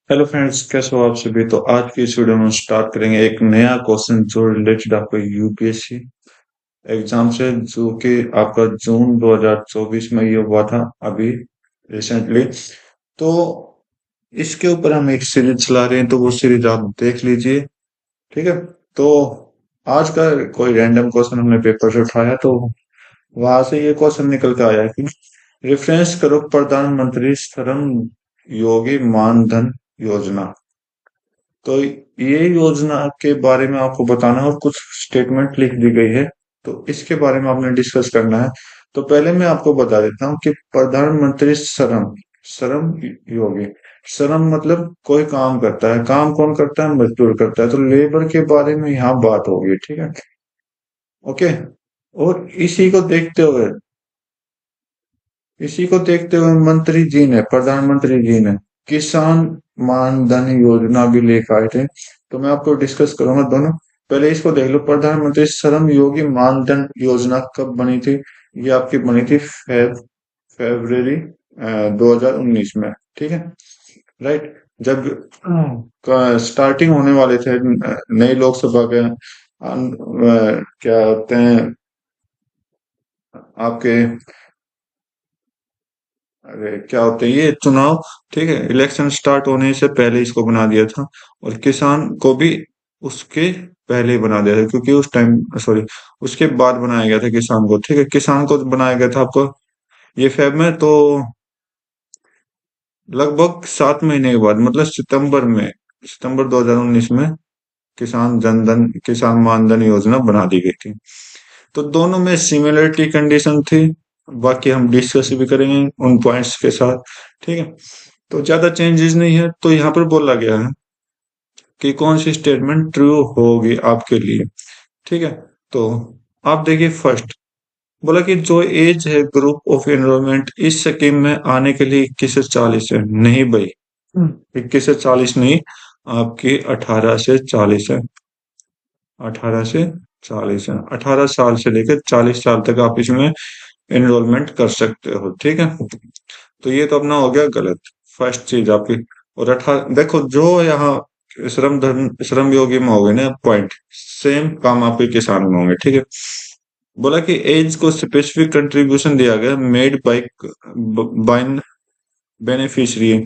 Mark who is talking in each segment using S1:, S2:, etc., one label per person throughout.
S1: Hello friends, कैसे हो आप सभी। तो आज की इस वीडियो में स्टार्ट करेंगे एक नया क्वेश्चन जो रिलेटेड आपका यूपीएससी एग्जाम से, जो कि आपका जून 2024 में ये हुआ था अभी रिसेंटली। तो इसके ऊपर हम एक सीरीज चला रहे हैं, तो वो सीरीज आप देख लीजिए। ठीक है। तो आज का कोई रैंडम क्वेश्चन हमने पेपर से उठाया, तो वहां से ये क्वेश्चन निकल के आया कि रेफरेंस करो प्रधानमंत्री श्रम योगी मानधन योजना। तो ये योजना के बारे में आपको बताना है और कुछ स्टेटमेंट लिख दी गई है, तो इसके बारे में आपने डिस्कस करना है। तो पहले मैं आपको बता देता हूँ कि प्रधानमंत्री श्रम श्रम योगी, श्रम मतलब कोई काम करता है। काम कौन करता है? मजदूर करता है। तो लेबर के बारे में यहाँ बात होगी। ठीक है। ओके। और इसी को देखते हुए मंत्री जी ने, प्रधानमंत्री जी ने किसान मानधन योजना भी लेकर आए थे। तो मैं आपको डिस्कस करूंगा दोनों। पहले इसको देख लो, प्रधानमंत्री श्रम योगी मानधन योजना कब बनी थी? ये आपकी बनी थी फरवरी 2019 में। ठीक है। राइट। जब स्टार्टिंग होने वाले थे नई लोकसभा के क्या होते हैं आपके, अरे क्या होते हैं ये चुनाव। ठीक है। इलेक्शन स्टार्ट होने से पहले इसको बना दिया था, और किसान को भी उसके पहले ही बना दिया था, क्योंकि उस टाइम, सॉरी, उसके बाद बनाया गया था किसान को। ठीक है। किसान को बनाया गया था आपको ये फेब में, तो लगभग 7 महीने के बाद, मतलब सितंबर 2019 में किसान मानधन योजना बना दी गई थी। तो दोनों में सिमिलरिटी कंडीशन थी। बाकी हम डिस्कस भी करेंगे उन पॉइंट्स के साथ। ठीक है। तो ज्यादा चेंजेस नहीं है। तो यहाँ पर बोला गया है कि कौन सी स्टेटमेंट ट्रू होगी आपके लिए। ठीक है। तो आप देखिए, फर्स्ट बोला कि जो एज है ग्रुप ऑफ एनरोलमेंट इस स्कीम में आने के लिए 21 से 40 है। नहीं भाई, 21 से 40 नहीं, आपकी 18 से 40 है। 18 से 40 है। 18 साल से लेकर 40 साल तक आप इसमें एनरोलमेंट कर सकते हो। ठीक है। तो ये तो अपना हो गया गलत, फर्स्ट चीज आपकी। और देखो, जो यहाँ श्रम योगी में हो गए ना पॉइंट, सेम काम आपके किसान में होंगे। ठीक है। बोला कि एज को स्पेसिफिक कंट्रीब्यूशन दिया गया मेड बाय बेनिफिशियरी।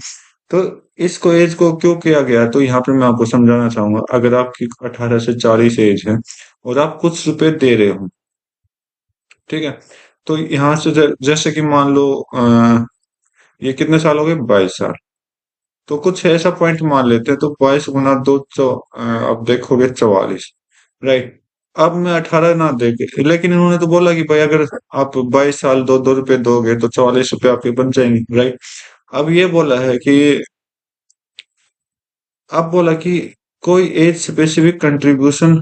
S1: तो इसको एज को क्यों किया गया, तो यहाँ पे मैं आपको समझाना चाहूंगा। अगर आपकी 18 से 40 एज है और आप कुछ रुपए दे रहे हो, ठीक है, तो यहाँ से जैसे कि मान लो ये कितने साल हो गए? 22 साल। तो कुछ ऐसा पॉइंट मान लेते हैं, तो 22 गुना 2, अब देखोगे 44। राइट। अब मैं 18 ना दे के, लेकिन इन्होंने तो बोला कि भाई अगर आप 22 साल 2-2 रुपए दोगे तो 44 रुपए आपके बन जाएंगे। राइट। अब ये बोला है कि, अब बोला कि कोई एज स्पेसिफिक कंट्रीब्यूशन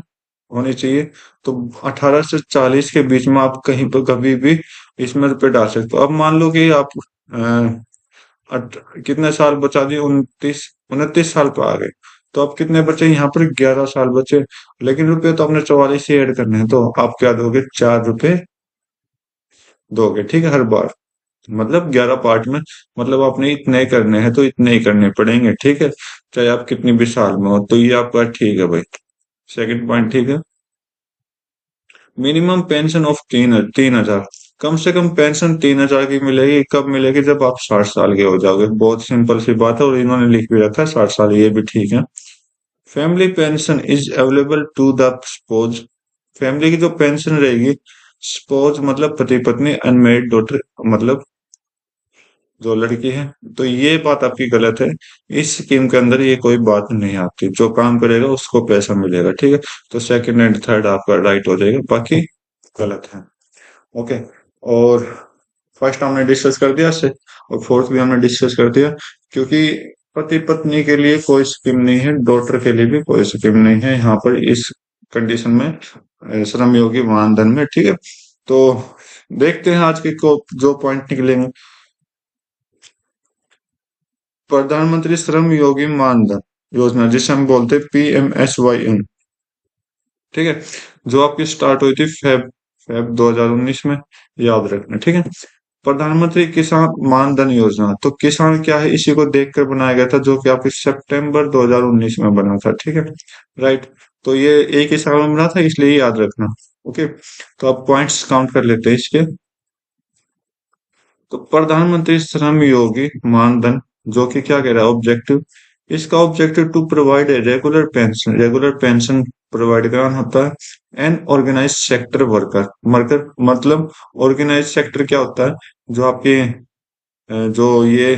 S1: होनी चाहिए। तो 18 से 40 के बीच में आप कहीं पर कभी भी इसमें रुपए डाल सकते हो। अब मान लो कि आप कितने साल बचा दिए? 29 साल पे आ गए। तो अब कितने बचे यहाँ पर? 11 साल बचे। लेकिन रुपए तो आपने 44 ही ऐड करने हैं, तो आप क्या दोगे? 4 रुपए दोगे। ठीक है, हर बार। मतलब 11 पार्ट में, मतलब आपने इतने करने हैं तो इतने ही करने पड़ेंगे। ठीक है, चाहे आप कितनी भी साल में हो। तो ये आपका ठीक है भाई। सेकंड पॉइंट ठीक है। Minimum pension of 3,000। कम से कम पेंशन 3,000 की मिलेगी। कब मिलेगी? जब आप 60 साल के हो जाओगे। बहुत सिंपल सी बात है, और इन्होंने लिख भी रखा है 60 साल, ये भी ठीक है। Family pension is available to the spouse. Family की जो पेंशन रहेगी, स्पोज मतलब पति पत्नी, अनमेरिड डॉटर मतलब जो लड़की है। तो ये बात आपकी गलत है। इस स्कीम के अंदर ये कोई बात नहीं आती। जो काम करेगा उसको पैसा मिलेगा। ठीक है। तो सेकंड एंड थर्ड आपका राइट हो जाएगा, बाकी गलत है। ओके। और फर्स्ट हमने डिस्कस कर दिया से, और फोर्थ भी हमने डिस्कस कर दिया। क्योंकि पति पत्नी के लिए कोई स्कीम नहीं है, डॉटर के लिए भी कोई स्कीम नहीं है यहाँ पर इस कंडीशन में, श्रम योगी मानधन में। ठीक है। तो देखते हैं आज के को जो पॉइंट निकलेंगे। प्रधानमंत्री श्रम योगी मानधन योजना, जिसे हम बोलते हैं PMSYM। ठीक है। जो आपकी स्टार्ट हुई थी फेब 2019 में, याद रखना। ठीक है। प्रधानमंत्री किसान मानधन योजना, तो किसान क्या है, इसी को देखकर बनाया गया था, जो कि आपके सितंबर 2019 में बना था, ठीक है। राइट। तो ये एक ही साल में बना था, इसलिए याद रखना। ओके, तो आप पॉइंट्स काउंट कर लेते हैं इसके। तो प्रधानमंत्री श्रम योगी मानधन, जो कि क्या कह रहा है ऑब्जेक्टिव, इसका objective to provide a regular pension provide कराना होता है unorganised sector worker worker मतलब ऑर्गेनाइज सेक्टर क्या होता है, जो आपके जो ये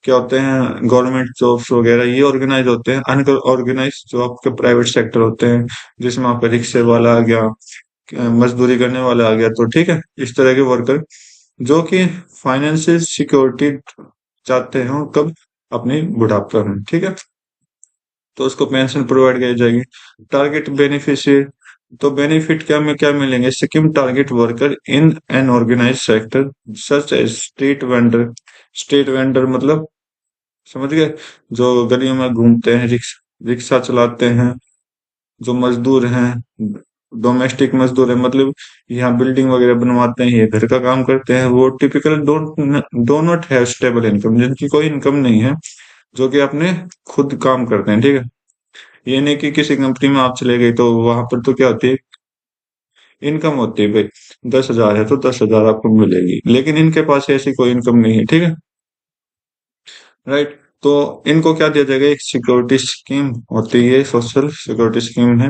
S1: क्या होते हैं गवर्नमेंट जॉब्स वगैरह, ये ऑर्गेनाइज होते हैं। अनऑर्गेनाइज जो आपके प्राइवेट सेक्टर होते हैं, जिसमें आपका रिक्शे वाला आ गया, मजदूरी करने वाला आ गया, तो ठीक है, इस तरह के वर्कर जो कि फाइनेंशियल सिक्योरिटी चाहते हैं कब, अपनी बुढ़ापा में, ठीक है। तो उसको पेंशन प्रोवाइड की जाएगी। टारगेट बेनिफिशियरी, तो बेनिफिट क्या मिलेंगे, scheme target worker in unorganised sector such as street vendor मतलब समझ गए, जो गलियों में घूमते हैं, रिक्शा चलाते हैं, जो मजदूर हैं, डोमेस्टिक मजदूर है, मतलब यहाँ बिल्डिंग वगैरह बनवाते हैं, ये घर का काम करते हैं, वो typical do not have stable income, जिनकी कोई इनकम नहीं है, जो कि अपने खुद काम करते हैं, ठीक है। ये नहीं कि किसी कंपनी में आप चले गए तो वहां पर तो क्या होती है, इनकम होती है भाई, 10,000 है तो 10,000 आपको मिलेगी, लेकिन इनके पास ऐसी कोई इनकम नहीं है, ठीक है। राइट। तो इनको क्या दिया जाएगा, एक सिक्योरिटी स्कीम होती है, सोशल सिक्योरिटी स्कीम है।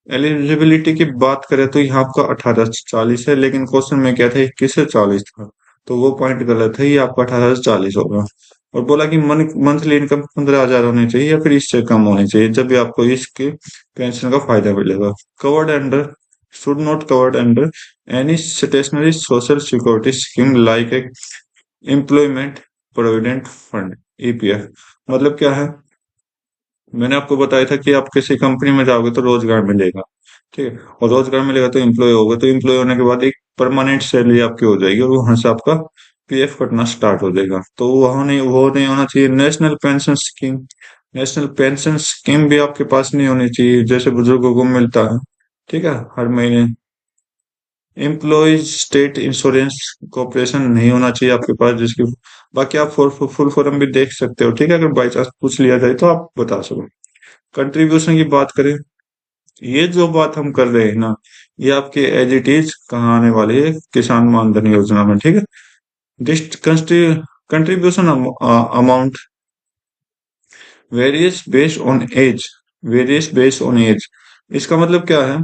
S1: एलिजिबिलिटी की बात करें तो यहाँ आपका 18 से 40 है, लेकिन क्वेश्चन में क्या था, 21 से 40 था, तो वो पॉइंट गलत है, ये आपका 18 से 40 होगा। और बोला कि मंथली इनकम 15,000 होनी चाहिए या फिर इससे कम होनी चाहिए, जब भी आपको इसके पेंशन का फायदा मिलेगा। Covered under should not covered under any statutory social security scheme like a employment provident fund, EPF. मतलब क्या है, मैंने आपको बताया था कि आप किसी कंपनी में जाओगे तो रोजगार मिलेगा, ठीक है, और रोजगार मिलेगा तो एम्प्लॉय होगा, तो एम्प्लॉय होने के बाद एक परमानेंट सैलरी आपकी हो जाएगी, और वहां से आपका पीएफ कटना स्टार्ट हो जाएगा। तो वो नहीं होना चाहिए national pension scheme. National pension scheme भी आपके पास नहीं होनी चाहिए, जैसे बुजुर्गों को मिलता है, ठीक है, हर महीने। एम्प्लॉयज स्टेट इंश्योरेंस कॉर्पोरेशन नहीं होना चाहिए आपके पास, जिसकी बाकी आप फुल फॉर्म भी देख सकते हो, ठीक है, अगर बाई चांस पूछ लिया जाए तो आप बता सको। कंट्रीब्यूशन की बात करें, ये जो बात हम कर रहे हैं ना, ये आपके एज इट इज कहाँ आने वाली है, किसान मानधन योजना में, ठीक है। डिस्ट contribution amount varies based on age, varies based on age, इसका मतलब क्या है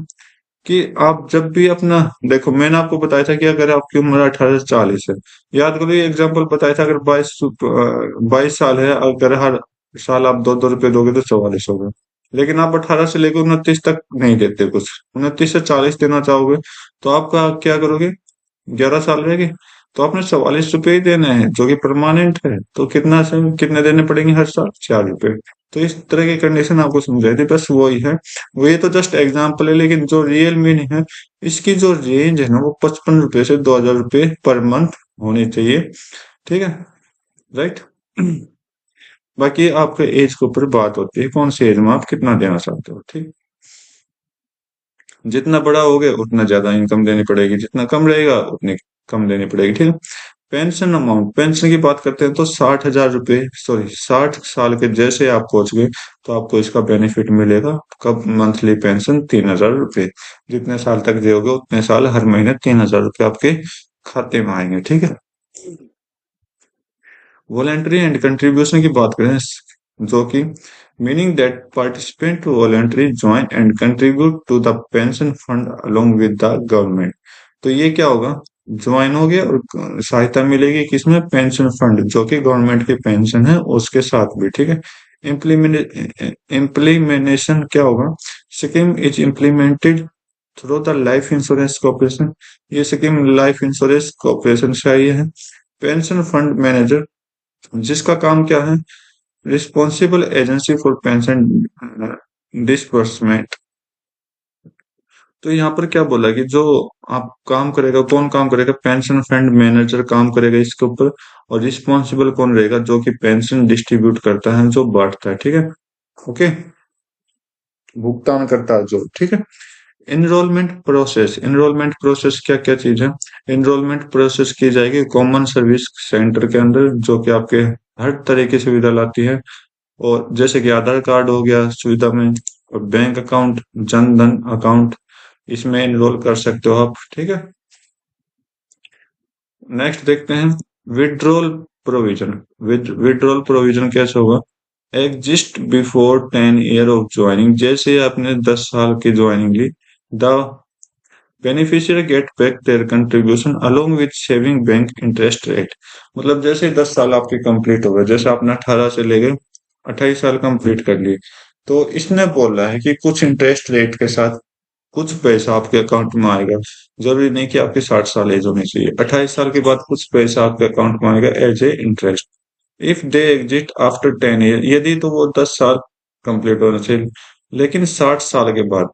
S1: कि आप जब भी अपना, देखो मैंने आपको बताया था कि अगर आपकी उम्र 18 से 40 है, याद करो ये एग्जांपल बताया था, अगर 22 साल है, अगर हर साल आप 2-2 रुपए दोगे तो 44 होगा, लेकिन आप 18 से लेकर 29 तक नहीं देते कुछ, 29 से 40 देना चाहोगे, तो आपका क्या करोगे, 11 साल रहेगी, तो आपने 44 रुपए ही देने हैं, जो कि परमानेंट है, तो कितने देने पड़ेंगे हर साल, 4 रुपए। तो इस तरह की कंडीशन आपको समझाई थी, बस वही है। वो ये तो जस्ट एग्जाम्पल है, लेकिन जो रियल मीनिंग है, इसकी जो रेंज है ना, वो 55 रुपए से 2,000 रुपए पर मंथ होनी चाहिए, ठीक है। राइट। बाकी आपके एज के ऊपर बात होती है, कौन सी एज में आप कितना देना चाहते हो, ठीक। जितना बड़ा होगे उतना ज्यादा इनकम देनी पड़ेगी, जितना कम रहेगा उतनी कम देनी पड़ेगी, ठीक है। पेंशन अमाउंट, पेंशन की बात करते हैं तो 60,000 रुपए, सॉरी 60 साल के जैसे आप पहुंच गए तो आपको इसका बेनिफिट मिलेगा, कब, मंथली पेंशन 3,000 रुपए, जितने साल तक जियोगे उतने साल हर महीने 3,000 रुपए आपके खाते में आएंगे, ठीक है। वॉलेंट्री एंड कंट्रीब्यूशन की बात करें, जो कि meaning that participant voluntary join and contribute to the pension fund along with the government. तो ये क्या होगा, ज्वाइन हो गया और सहायता मिलेगी किसमें, पेंशन फंड, जो कि गवर्नमेंट की पेंशन है उसके साथ भी, ठीक है। इम्प्लीमेंटेशन क्या होगा, scheme is implemented through the life insurance corporation, ये स्कीम लाइफ इंश्योरेंस कॉर्पोरेशन से आई है। पेंशन फंड मैनेजर, जिसका काम क्या है, responsible agency for pension disbursement. तो यहाँ पर क्या बोला कि जो आप काम करेगा, कौन काम करेगा, पेंशन फंड मैनेजर काम करेगा इसके ऊपर, और रिस्पॉन्सिबल कौन रहेगा, जो कि पेंशन डिस्ट्रीब्यूट करता है, जो बांटता है, ठीक है। ओके, भुगतान करता है जो, ठीक है। इनरोलमेंट प्रोसेस क्या क्या चीज है? इनरोलमेंट प्रोसेस की जाएगी कॉमन सर्विस सेंटर के अंदर, जो कि आपके हर तरह की सुविधा लाती है। और जैसे कि आधार कार्ड हो गया सुविधा में, और bank account, Jan Dhan account, इसमें एनरोल कर सकते हो आप, ठीक है। नेक्स्ट देखते हैं विड्रॉल प्रोविजन। विड्रॉल प्रोविजन कैसे होगा? Exist before 10 year of joining. जैसे आपने 10 साल की ज्वाइनिंग ली, the beneficiary get back their contribution along with saving bank interest rate. मतलब जैसे 10 साल आपके कंप्लीट हो गए, जैसे आपने 18 से लेके 28 साल कंप्लीट कर लिए, तो इसने बोला है कि कुछ इंटरेस्ट रेट के साथ कुछ पैसा आपके अकाउंट में आएगा। जरूरी नहीं कि आपकी 60 साल एज होनी चाहिए, 28 साल के बाद कुछ पैसा आपके अकाउंट में आएगा as a interest. If they exit after 10 year, यदि तो वो 10 साल कंप्लीट होना चाहिए, लेकिन 60 साल के बाद,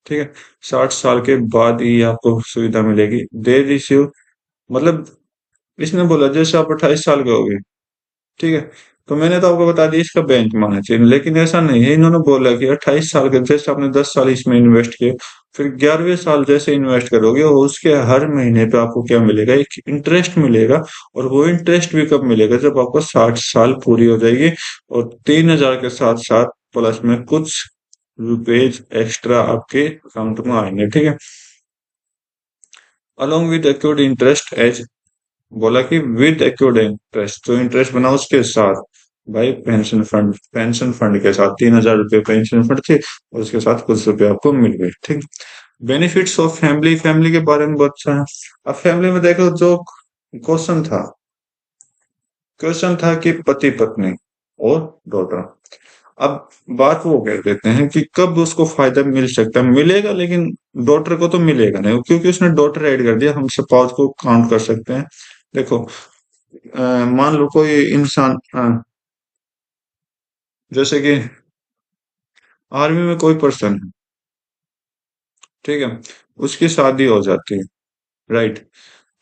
S1: ठीक है, 60 साल के बाद ही आपको सुविधा मिलेगी। दे रिसीव, मतलब इसने बोला जैसे आप 28 साल के हो गए, ठीक है, तो मैंने तो आपको बता दिया इसका बैंक माना चाहिए, लेकिन ऐसा नहीं है। इन्होंने बोला कि 28 साल के जैसे आपने 10 साल इसमें इन्वेस्ट किए, फिर 11वें साल जैसे इन्वेस्ट करोगे, और उसके हर महीने पे आपको क्या मिलेगा? एक इंटरेस्ट मिलेगा। और वो इंटरेस्ट भी कब मिलेगा? जब आपको 60 साल पूरी हो जाएगी, और 3,000 के साथ साथ प्लस में कुछ रुपएज एक्स्ट्रा आपके अकाउंट में आएंगे, ठीक है। अलोंग विद एक्यूर्ड इंटरेस्ट एज, बोला कि विद एक्यूर्ड इंटरेस्ट, जो इंटरेस्ट बना उसके साथ, भाई पेंशन फंड के साथ 3,000 रुपये पेंशन फंड थे, और उसके साथ कुछ रुपए आपको मिल गए, ठीक। बेनिफिट्स ऑफ फैमिली, फैमिली के बारे में बहुत अच्छा है। अब फैमिली में देखो, जो क्वेश्चन था क्वेश्चन था कि पति पत्नी और डॉटर। अब बात वो कह देते हैं कि कब उसको फायदा मिल सकता है, मिलेगा, लेकिन डॉटर को तो मिलेगा नहीं, क्योंकि उसने डॉटर ऐड कर दिया। हम सपोज को काउंट कर सकते हैं। देखो, मान लो कोई इंसान, जैसे कि आर्मी में कोई पर्सन है, ठीक है, उसकी शादी हो जाती है, राइट।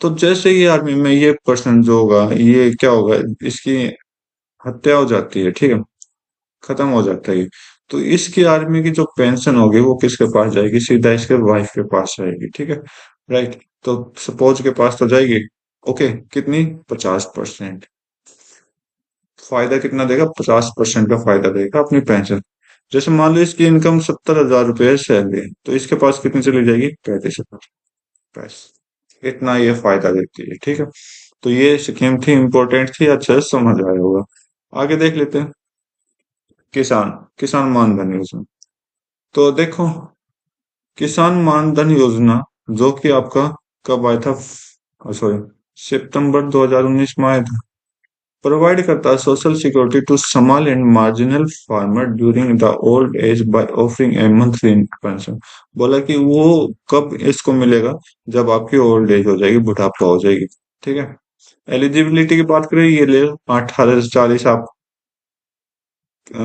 S1: तो जैसे ही आर्मी में ये पर्सन जो होगा, ये क्या होगा, इसकी हत्या हो जाती है, ठीक है, खत्म हो जाता है ये। तो इसकी आर्मी की जो पेंशन होगी वो किसके पास जाएगी? सीधा इसके वाइफ के पास जाएगी, ठीक है, राइट। तो सपोज के पास तो जाएगी, ओके, कितनी? 50%। फायदा कितना देगा? 50% का फायदा देगा अपनी पेंशन। जैसे मान लो इसकी इनकम 70,000 रुपये सैलरी है, तो इसके पास कितनी चली जाएगी? 35,000। बस इतना ये फायदा देती है, ठीक है। तो ये स्कीम थी, इंपॉर्टेंट थी, अच्छा से समझ आया होगा। आगे देख लेते हैं किसान किसान मानधन योजना। तो देखो, किसान मानधन योजना, जो कि आपका कब आया था? सॉरी, सितंबर 2019 में आया था। प्रोवाइड करता है social security to small and marginal farmer during the old age by offering a monthly pension. बोला कि वो कब इसको मिलेगा? जब आपकी ओल्ड एज हो जाएगी, बुढ़ापा हो जाएगी, ठीक है। एलिजिबिलिटी की बात करें, ये ले 18 से 40 आप अ,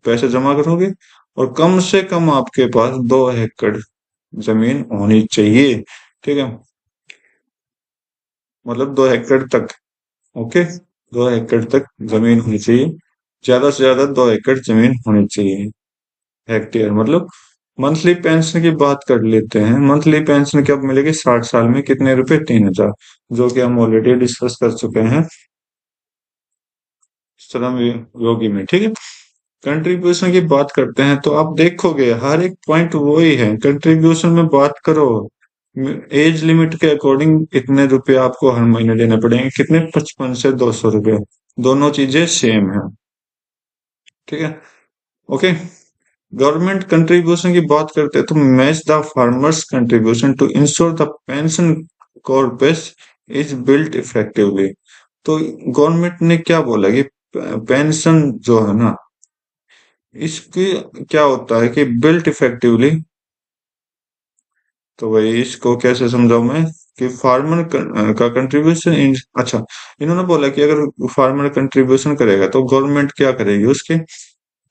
S1: पैसे जमा करोगे, और कम से कम आपके पास 2 एकड़ जमीन होनी चाहिए, ठीक है, मतलब 2 एकड़ तक, ओके, 2 एकड़ तक जमीन होनी चाहिए। ज्यादा से ज्यादा 2 एकड़ जमीन होनी चाहिए। हेक्टेयर मतलब। मंथली पेंशन की बात कर लेते हैं। मंथली पेंशन कब मिलेगी? 60 साल में कितने रुपए? 3,000, जो कि हम ऑलरेडी डिस्कस कर चुके हैं श्रम योगी में, ठीक है। कंट्रीब्यूशन की बात करते हैं, तो आप देखोगे हर एक पॉइंट वो ही है। कंट्रीब्यूशन में बात करो, एज लिमिट के अकॉर्डिंग इतने रुपए आपको हर महीने देने पड़ेंगे। कितने? 55 से 200 रुपए। दोनों चीजें सेम है, ठीक है, ओके। गवर्नमेंट कंट्रीब्यूशन की बात करते हैं, तो match the farmers contribution to ensure the pension corpus is built effectively. तो गवर्नमेंट ने क्या बोला कि पेंशन जो है ना, इसकी क्या होता है कि बिल्ट इफेक्टिवली। तो भाई इसको कैसे समझाऊं मैं? कि फार्मर का कंट्रीब्यूशन, अच्छा, इन्होंने बोला कि अगर फार्मर कंट्रीब्यूशन करेगा तो गवर्नमेंट क्या करेगी? उसके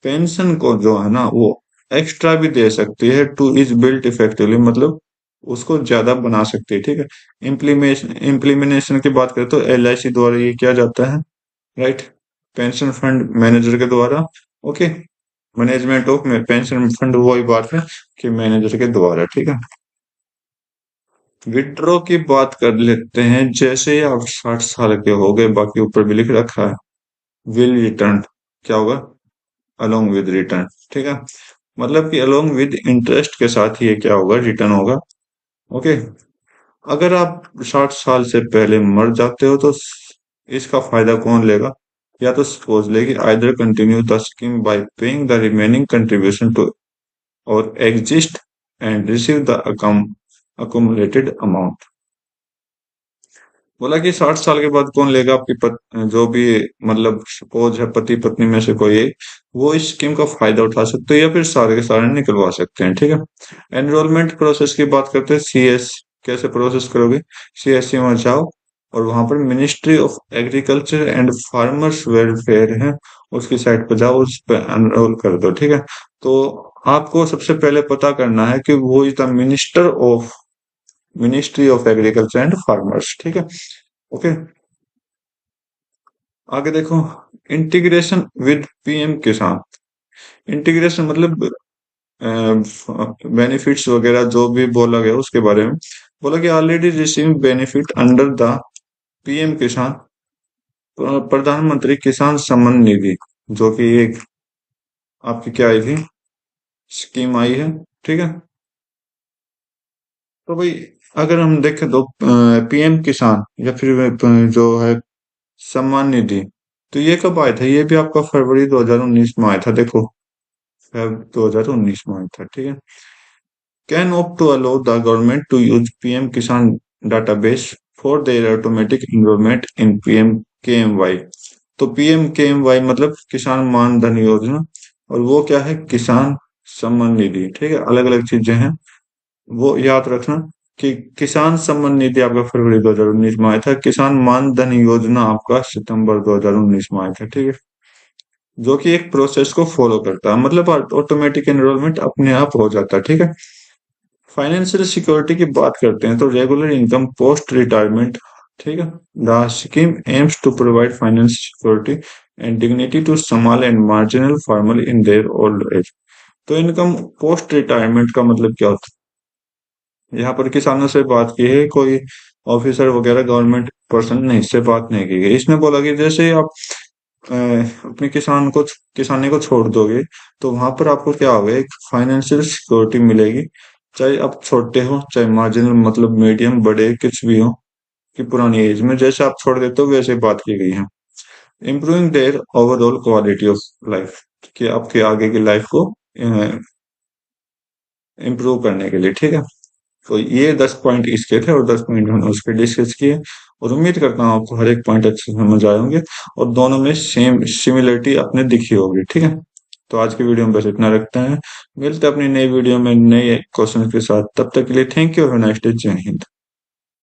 S1: पेंशन को जो है ना, वो एक्स्ट्रा भी दे सकती है, टू इज बिल्ट इफेक्टिवली, मतलब उसको ज्यादा बना सकती है, ठीक है। इम्प्लीमेंटेशन की बात करें तो LIC द्वारा ये किया जाता है, राइट, पेंशन फंड मैनेजर के द्वारा, okay. Management of pension fund वही बात है कि मैनेजर के द्वारा, ठीक है। विड्रॉ की बात कर लेते हैं। जैसे ही आप 60 साल के हो गए, बाकी ऊपर भी लिख रखा है विल रिटर्न, क्या होगा, अलोंग विद रिटर्न, ठीक है। मतलब कि अलोंग विद इंटरेस्ट के साथ ये क्या होगा, रिटर्न होगा। ओके। अगर आप 60 साल से पहले मर जाते हो तो इसका फायदा कौन लेगा? या तो सपोज लेगी either continue the scheme by paying the remaining contribution to और exist and receive the accumulated amount. बोला कि 60 साल के बाद कौन लेगा, आपकी जो भी, मतलब सपोज है पति पत्नी में से कोई एक, वो इस स्कीम का फायदा उठा सकते हैं या फिर सारे के सारे निकलवा सकते हैं, ठीक है। एनरोलमेंट प्रोसेस की बात करते हैं। सीएस कैसे प्रोसेस करोगे? सीएससी में जाओ और वहां पर ministry of agriculture and farmers welfare है, उसकी साइट पर जाओ, उस पर एनरोल कर दो, ठीक है। तो आपको सबसे पहले पता करना है कि वो is the ministry of agriculture and farmers, ठीक है। ओके। आगे देखो, इंटीग्रेशन विद पीएम किसान। इंटीग्रेशन मतलब बेनिफिट्स वगैरह जो भी बोला गया उसके बारे में। बोला कि already receiving benefit under the PM किसान, प्रधानमंत्री किसान सम्मान निधि, जो कि एक आपकी क्या आई थी, स्कीम आई है, ठीक है। तो भाई अगर हम देखें तो पीएम किसान या फिर जो है सम्मान निधि, तो ये कब आया था? ये भी आपका फरवरी 2019 में आया था, देखो, फेब 2019 में आया था, ठीक है। Can opt to allow the government to use PM Kisan database for their automatic enrollment in PM KMY। तो PM KMY मतलब किसान मान धन योजना, और वो क्या है, किसान सम्मान निधि, ठीक है। अलग अलग चीजें हैं, वो याद रखना कि किसान सम्मान निधि आपका फरवरी 2019 में आया था, किसान मान धन योजना आपका सितंबर 2019 में आया था, ठीक है। जो कि एक प्रोसेस को फॉलो करता है, मतलब ऑटोमेटिक एनरोलमेंट अपने आप हो जाता है, ठीक है। फाइनेंशियल सिक्योरिटी की बात करते हैं तो रेगुलर इनकम पोस्ट रिटायरमेंट, ठीक है। The scheme aims to provide financial security and dignity to small and marginal farmer in their old age. तो इनकम पोस्ट रिटायरमेंट का मतलब क्या होता है? यहाँ पर किसानों से बात की है, कोई ऑफिसर वगैरह गवर्नमेंट पर्सन नहीं, इससे बात नहीं की गई। इसने बोला कि जैसे आप अ, अपने किसानी को छोड़ दोगे, तो वहां पर आपको क्या होगा, एक फाइनेंशियल सिक्योरिटी मिलेगी। चाहे आप छोटे हो, चाहे मार्जिनल, मतलब मीडियम, बड़े, कुछ भी हो, कि पुरानी एज में जैसे आप छोड़ देते हो वैसे बात की गई है। Improving there overall quality of life, कि आपके आगे की लाइफ को इम्प्रूव करने के लिए, ठीक है। तो ये 10 पॉइंट इसके थे और 10 पॉइंट हमने उसके डिस्कस किए, और उम्मीद करता हूँ आपको हर एक पॉइंट अच्छे से समझ आए होंगे और दोनों में सेम सिमिलरिटी अपने दिखी होगी, ठीक है। तो आज की वीडियो में बस इतना रखते हैं, मिलते हैं अपनी नई वीडियो में नए क्वेश्चन के साथ। तब तक के लिए थैंक यू और नेक्स्ट जय हिंद।